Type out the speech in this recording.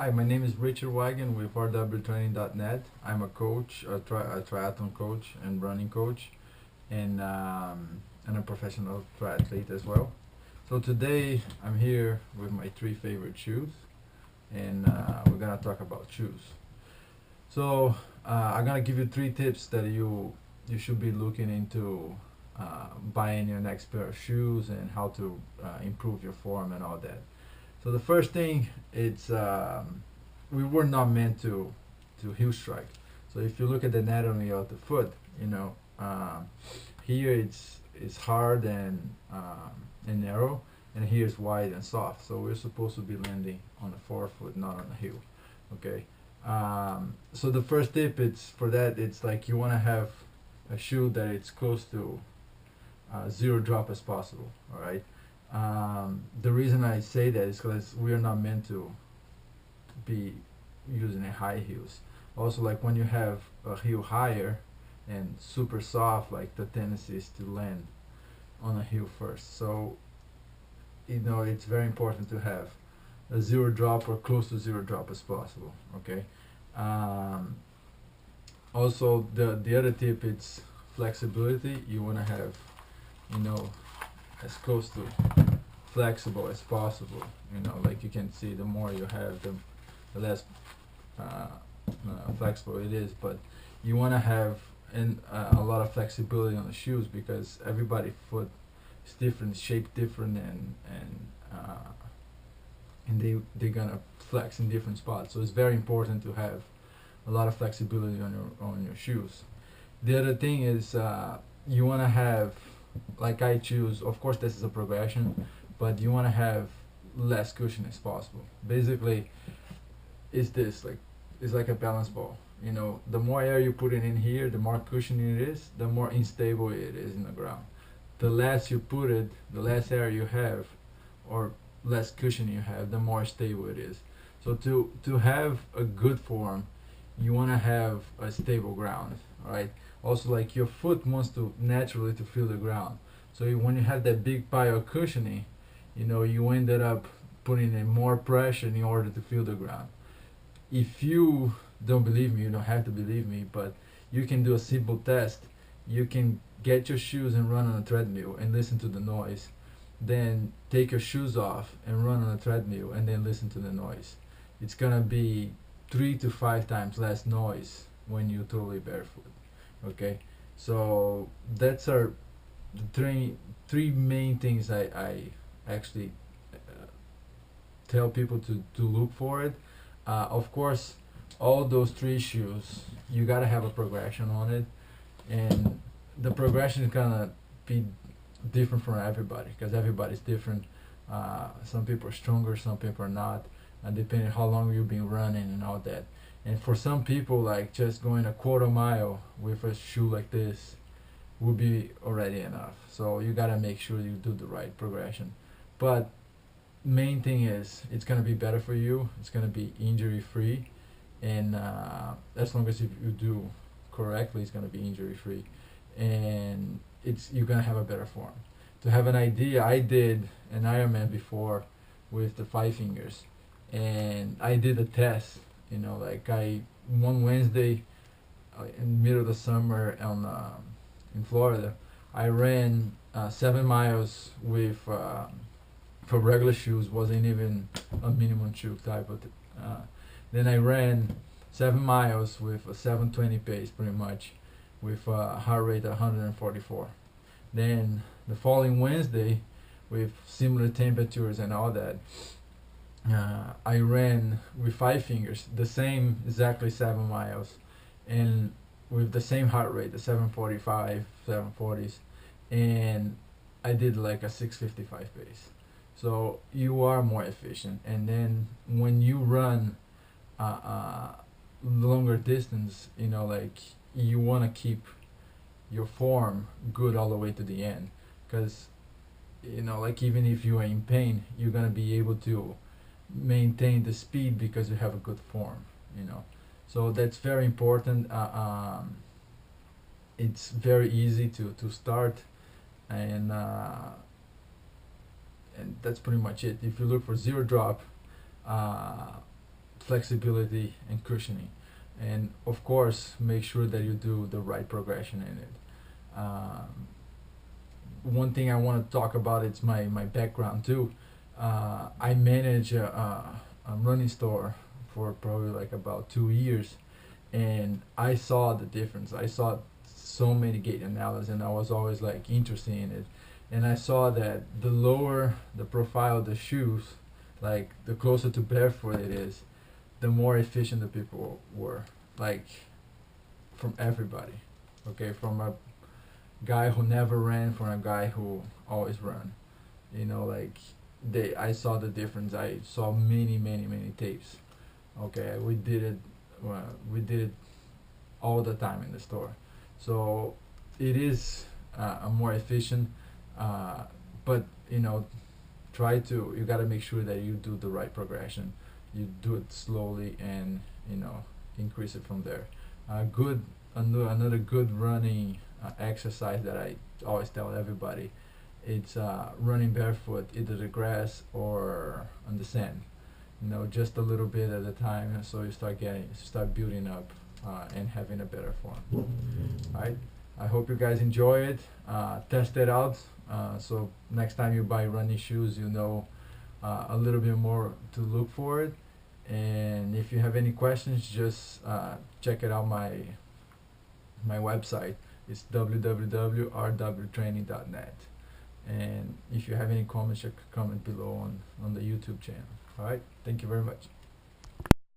Hi, my name is Richard Wagon with rwtraining.net. I'm a coach, a triathlon coach and running coach, and a professional triathlete as well. So today I'm here with my three favorite shoes, and we're gonna talk about shoes. So I'm gonna give you three tips that you should be looking into buying your next pair of shoes and how to improve your form and all that. So the first thing, it's we were not meant to heel strike. So if you look at the anatomy of the foot, you know, here it's hard and narrow, and here it's wide and soft. So we're supposed to be landing on the forefoot, not on the heel. Okay. So the first tip, it's for that. It's like you want to have a shoe that it's close to zero drop as possible. All right. The reason I say that is because we are not meant to be using a high heels. Also, like when you have a heel higher and super soft, like the tendency is to land on a heel first. So it's very important to have a zero drop or close to zero drop as possible. Okay. Um, Also, the other tip is flexibility. You want to have you know as close to flexible as possible. Like you can see, the more you have, the less flexible it is. But you want to have a lot of flexibility on the shoes because everybody foot is different, shaped different, and they're gonna flex in different spots. So it's very important to have a lot of flexibility on your shoes. The other thing is you want to have, like I choose, of course this is a progression, but you want to have less cushion as possible. Basically, it's like a balance ball. The more air you put in here, the more cushion it is, the more unstable it is in the ground. The less you put it, the less air you have, or less cushion you have, the more stable it is. So to have a good form, you want to have a stable ground, right? Also, like your foot wants to naturally to feel the ground. So when you have that big pile of cushioning, you ended up putting in more pressure in order to feel the ground. If you don't believe me, you don't have to believe me, but you can do a simple test. You can get your shoes and run on a treadmill and listen to the noise. Then take your shoes off and run on a treadmill and then listen to the noise. It's gonna be 3 to 5 times less noise when you're totally barefoot. Okay, so that's our three main things I actually tell people to look for it. Of course, all those three shoes, you gotta have a progression on it, and the progression is gonna be different from everybody because everybody's different. Some people are stronger, some people are not, and depending how long you've been running and all that. And for some people, like just going a quarter mile with a shoe like this will be already enough. So you gotta make sure you do the right progression. But main thing is it's gonna be better for you. It's gonna be injury free, and as long as if you do correctly, it's gonna be injury free, and you're gonna have a better form. To have an idea, I did an Ironman before with the five fingers, and I did a test. Like I one Wednesday in the middle of the summer in Florida, I ran 7 miles with for regular shoes, wasn't even a minimum shoe type of. Then I ran 7 miles with a 7:20 pace, pretty much, with a heart rate of 144. Then the following Wednesday, with similar temperatures and all that, I ran with five fingers, the same exactly 7 miles, and with the same heart rate, the 745, 740s, and I did like a 655 pace. So you are more efficient, and then when you run longer distance, like you want to keep your form good all the way to the end, because like even if you are in pain, you're gonna be able to maintain the speed because you have a good form. So that's very important. It's very easy to start, and and that's pretty much it. If you look for zero drop, uh, flexibility and cushioning, and of course make sure that you do the right progression in it. One thing I want to talk about is my background too. I manage a running store for probably like about 2 years, and I saw the difference. I saw so many gait analysis, and I was always like interested in it. And I saw that the lower the profile of the shoes, like the closer to barefoot it is, the more efficient the people were. Like from everybody, okay, from a guy who never ran from a guy who always run. Like I saw the difference. I saw many tapes. Okay, we did it all the time in the store. So it is a more efficient, but you got to make sure that you do the right progression. You do it slowly and increase it from there. Another good running exercise that I always tell everybody, it's running barefoot, either the grass or on the sand. Just a little bit at a time, so you start building up and having a better form. All right. I hope you guys enjoy it. Test it out. So next time you buy running shoes, a little bit more to look for it. And if you have any questions, just check it out. My website is www.rwtraining.net. And if you have any comments, you can comment below on the YouTube channel. All right. Thank you very much.